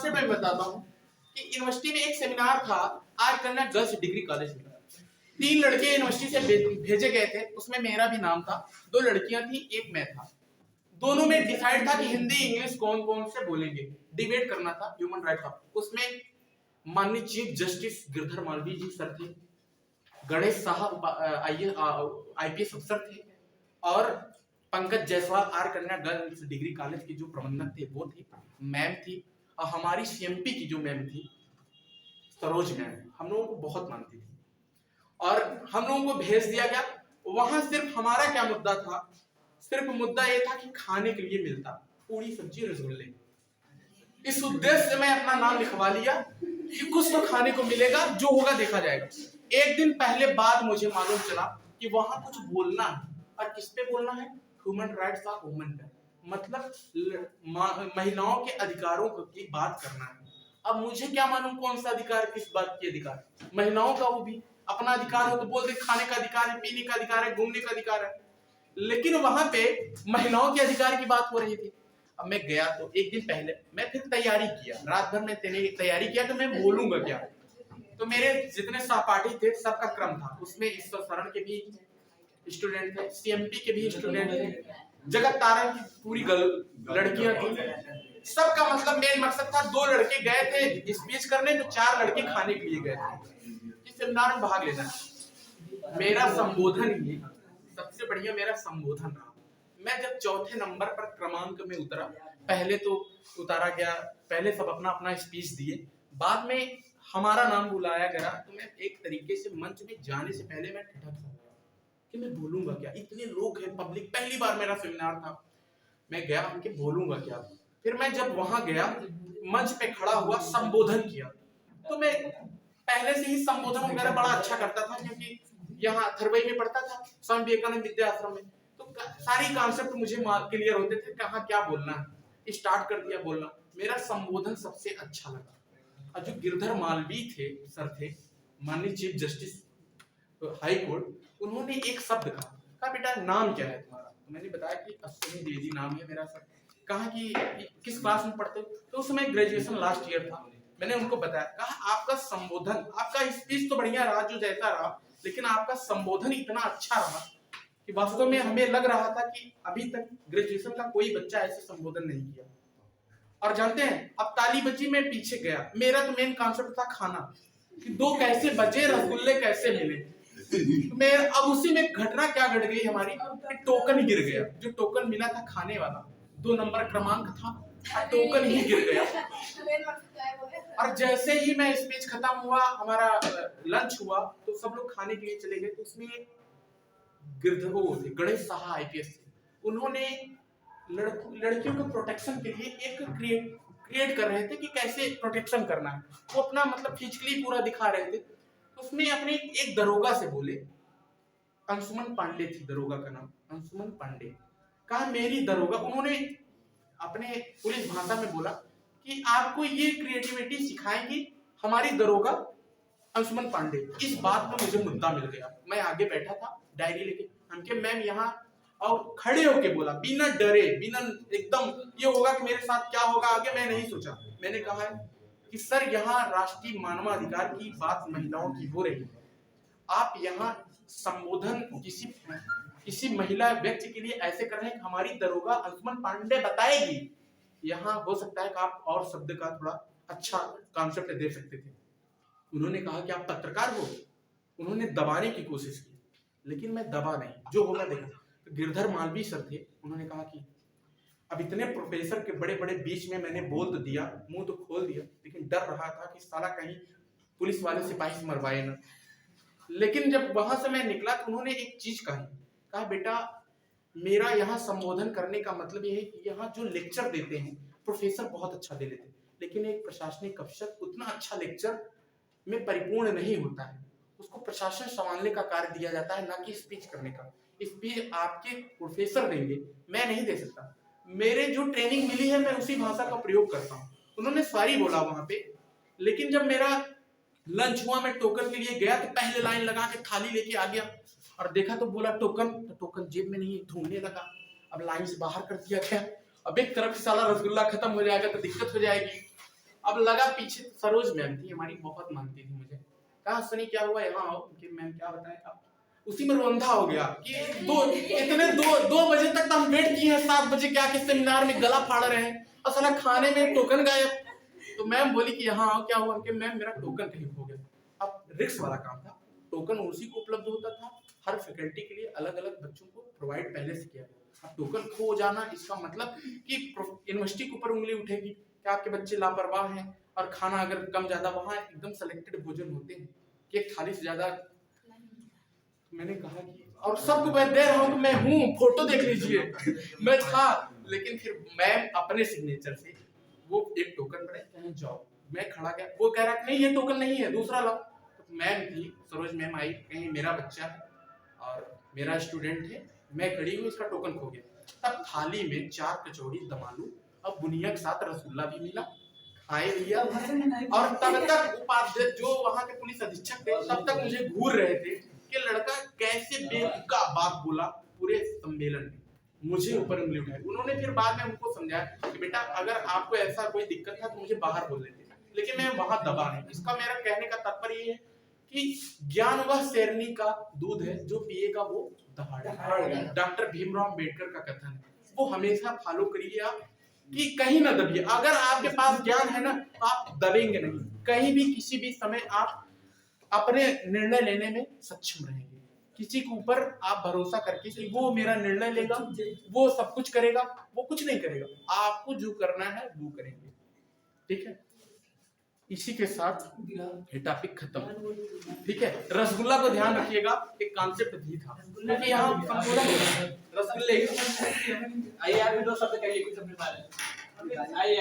Concept मैं बताता हूँ कि यूनिवर्सिटी में एक सेमिनार था, आर कन्या गर्ल्स डिग्री कॉलेज में। 3 लड़के यूनिवर्सिटी से भेजे गए थे, उसमें मेरा भी नाम था। 2 लड़कियां थी, एक मैं था। दोनों में डिसाइड था कि हिंदी इंग्लिश कौन कौन से बोलेंगे। डिबेट करना था ह्यूमन राइट का। उसमें माननीय चीफ जस्टिस गिरधर मालवीय जी सर थे, गणेश साहब आईपीएस अफसर थे, और पंकज जायसवाल आर कन्या गर्ल्स डिग्री कॉलेज के जो प्रबंधक थे वो थे, मैम थी, और हमारी सीएमपी की जो मैम थी सरोज मैम, हम लोगों को बहुत मानती थी। और हम लोगों को भेज दिया गया वहां। सिर्फ हमारा क्या मुद्दा था, सिर्फ मुद्दा ये था कि खाने के लिए मिलता पूरी सब्जी रसगुल्ले। इस उद्देश्य से मैं अपना नाम लिखवा लिया कि कुछ तो खाने को मिलेगा, जो होगा देखा जाएगा। एक दिन पहले बाद मुझे मालूम चला कि वहां कुछ बोलना है, और किस पे बोलना है, ह्यूमन राइट्स ऑफ वुमेन पे, मतलब महिलाओं के अधिकारों की बात करना है। अब मुझे क्या मालूम कौन सा अधिकार, किस बात की अधिकार, महिलाओं का वो भी अपना अधिकार हो तो बोल दे, खाने का अधिकार है, पीने का अधिकार है, घूमने का अधिकार है। लेकिन वहां पे महिलाओं के अधिकार की बात हो रही थी। अब मैं गया तो एक दिन पहले मैं फिर तैयारी किया, रात भर में तैयारी किया कि मैं बोलूंगा क्या। तो मेरे जितने सहपाठी थे सबका क्रम था, उसमें ईश्वर शरण के भी स्टूडेंट थे, सीएमपी के भी स्टूडेंट थे, जगत तारण की पूरी लड़कियां थी। सबका मतलब मेन मकसद था, 2 लड़के गए थे स्पीच करने, तो 4 लड़के खाने के लिए गए थे इस सेमिनार में भाग लेना। मेरा संबोधन ही सबसे बढ़िया मेरा संबोधन रहा। मैं जब चौथे नंबर पर क्रमांक में उतरा, पहले तो उतारा गया, पहले सब अपना अपना स्पीच दिए, बाद में हमारा नाम बुलाया गया, तो मैं एक तरीके से मंच में जाने से पहले मैं ठिठक सा कि मैं बोलूंगा क्या, इतने लोग हैं, पब्लिक, पहली बार मेरा सेमिनार था। मैं गया कि बोलूंगा क्या। फिर मैं जब वहां गया, मंच पे खड़ा हुआ, संबोधन किया, तो मैं पहले से ही संबोधन वगैरह बड़ा अच्छा करता था, क्योंकि यहाँ थरवई में पढ़ता था, स्वामी विवेकानंद विद्या आश्रम में, तो सारी कॉन्सेप्ट मुझे क्लियर होते थे, कहाँ क्या बोलना है। स्टार्ट कर दिया बोलना, मेरा संबोधन सबसे अच्छा लगा। और जो गिरधर मालवीय थे सर थे, माननीय चीफ जस्टिस हाई कोर्ट, उन्होंने एक शब्द कहा बेटा नाम क्या है तुम्हारा। तो मैंने बताया कि अश्विनी देवी नाम है मेरा सर। कहा कि किस क्लास में पढ़ते हो, तो उस समय ग्रेजुएशन लास्ट ईयर था। मैंने उनको बताया, कहा आपका संबोधन, आपका स्पीच तो बढ़िया रहा जो जैसा रहा, लेकिन आपका संबोधन इतना अच्छा रहा कि वास्तव में हमें लग रहा था कि अभी तक ग्रेजुएशन का कोई बच्चा ऐसे संबोधन नहीं किया। और जानते हैं, अब ताली बजी, मैं पीछे गया, मेरा तो मेन कॉन्सेप्ट था खाना, कि 2 कैसे बचे, रसगुल्ले कैसे मिले। मैं अब उसी में घटना क्या घट गई हमारी, टोकन गिर गया। जो टोकन मिला था खाने वाला, 2 नंबर क्रमांक था, टोकन ही गिर गया। और जैसे ही मैं स्पीच खत्म हुआ, हमारा लंच हुआ, तो सब लोग खाने के लिए चले गए। तो उसमें गणेश साहा आईपीएस थे, उन्होंने लड़कियों के प्रोटेक्शन के लिए एक क्रिएट कर रहे थे कि कैसे प्रोटेक्शन करना है। वो अपना मतलब फिजिकली पूरा दिखा रहे थे। उसमें अपने एक दरोगा से बोले, अंशुमन पांडे थी दरोगा का नाम, अंशुमन पांडे। कहा मेरी दरोगा, उन्होंने अपने पुलिस भाषा में बोला कि आपको ये क्रिएटिविटी सिखाएंगी हमारी दरोगा अंशुमन पांडे। इस बात में मुझे मुद्दा मिल गया। मैं आगे बैठा था डायरी लेके, हमके मैम यहाँ, और खड़े होके बोला बिना डरे, बिना एकदम ये होगा कि मेरे साथ क्या होगा आगे, मैं नहीं सोचा। मैंने कहा है कि सर यहाँ राष्ट्रीय मानवाधिकार की बात महिलाओं की हो रही है, आप यहाँ संबोधन किसी महिला व्यक्ति के लिए ऐसे कर रहे हैं कि हमारी दरोगा अंशुमन पांडे बताएगी। यहाँ हो सकता है कि आप और शब्द का थोड़ा अच्छा कॉन्सेप्ट दे सकते थे। उन्होंने कहा कि आप पत्रकार हो, उन्होंने दबाने की कोशिश की, लेकिन मैं दबा नहीं, जो होगा देखा। तो गिरधर मालवीय सर थे, उन्होंने कहा कि अब इतने प्रोफेसर के बड़े बड़े बीच में मैंने बोल तो दिया, मुंह तो खोल दिया, लेकिन डर रहा था कि साला कहीं पुलिस वाले सिपाही से मरवाए ना। लेकिन जब वहां से मैं निकला तो उन्होंने एक चीज कहा बेटा मेरा यहाँ संबोधन करने का मतलब ये है कि यहाँ जो लेक्चर देते हैं प्रोफेसर बहुत अच्छा दे लेते हैं, लेकिन एक प्रशासनिक अफसर उतना अच्छा लेक्चर में परिपूर्ण नहीं होता है। उसको प्रशासन संभालने का कार्य दिया जाता है, ना कि स्पीच करने का। स्पीच आपके प्रोफेसर देंगे, मैं नहीं दे सकता। मेरे जो ट्रेनिंग मिली है मैं उसी भाषा का प्रयोग करता हूँ। उन्होंने सॉरी बोला वहां पे, लेकिन जब मेरा लंच हुआ, मैं टोकन के लिए गया तो पहले लाइन लगा के थाली लेके आ गया, और देखा तो बोला टोकन, तो टोकन जेब में नहीं, ढूंढने लगा। अब लाइन से बाहर कर दिया गया। अब एक तरफ से साला रसगुल्ला खत्म हो जाएगा तो दिक्कत हो जाएगी। अब लगा पीछे सरोज मैम थी हमारी, बहुत मानती थी मुझे। कहा सनी क्या हुआ यहाँ आओ, कि मैम क्या बताएं। अब उसी में रोंधा हो गया कि दो बजे तक तो हम वेट किए हैं, 7 बजे क्या के सेमिनार में गला फाड़ रहे हैं और साला खाने में टोकन गायब। तो मैम बोली कि यहाँ आओ, क्या हुआ कि मैम मेरा टोकन कहीं खो गया। अब रिस्क वाला काम था, टोकन उसी को उपलब्ध होता था, हर फैकल्टी के लिए अलग अलग बच्चों को प्रोवाइड पहले से किया गया। अब टोकन खो जाना इसका मतलब कि यूनिवर्सिटी के ऊपर उंगली उठेगी कि आपके बच्चे लापरवाह हैं, और खाना अगर कम ज्यादा, वहां एकदम सेलेक्टेड भोजन होते हैं कि एक थाली से ज्यादा। मैंने कहा कि और सबको मैं दे रहा हूं, तो मैं हूं, फोटो देख लीजिए मैं था। लेकिन फिर मैम अपने सिग्नेचर से वो एक टोकन पड़े कहीं जाओ, मैं खड़ा गया, वो कह रहा है नहीं ये टोकन नहीं है, दूसरा लाओ। तो मैम थी सरोज मैम आई, कहीं मेरा बच्चा है और मेरा स्टूडेंट है, मैं खड़ी हूँ, इसका टोकन खो गया। तब थाली में 4 कचौड़ी दम आलू और बुनिया के साथ रसगुल्ला भी मिला, खाए भैया। और तब तक उपाध्यक्ष जो वहां के पुलिस अधीक्षक थे तब तक मुझे घूर रहे थे कि लड़का कैसे बेवकूफ बात बोला पूरे सम्मेलन में, मुझे ऊपर उंगली उठाई। उन्होंने फिर बाद में उनको समझाया कि बेटा अगर आपको ऐसा कोई दिक्कत था तो मुझे बाहर बोल देते, लेकिन मैं वहां दबा नहीं। इसका मेरा कहने का तात्पर्य ये है कि ज्ञान वह शेरनी का दूध है जो पिएगा वो दहाड़े। डॉक्टर भीमराव अम्बेडकर का कथन है, वो हमेशा फॉलो करिए आप कि कहीं ना दबिए। अगर आपके पास ज्ञान है ना तो आप दबेंगे नहीं, कहीं भी किसी भी समय आप अपने निर्णय लेने में सक्षम रहेंगे। किसी के ऊपर आप भरोसा करके कि वो मेरा निर्णय लेगा, वो सब कुछ करेगा, वो कुछ नहीं करेगा। आपको जो करना है वो करेंगे, ठीक है। इसी के साथ ये टॉपिक खत्म, ठीक है। रसगुल्ला को ध्यान रखिएगा, एक कॉन्सेप्ट भी था क्योंकि यहाँ संबोधन हो रहा है रसगुल्ले। आइए आप भी 2 शब्द कहिए कुछ अपने बारे में। आइए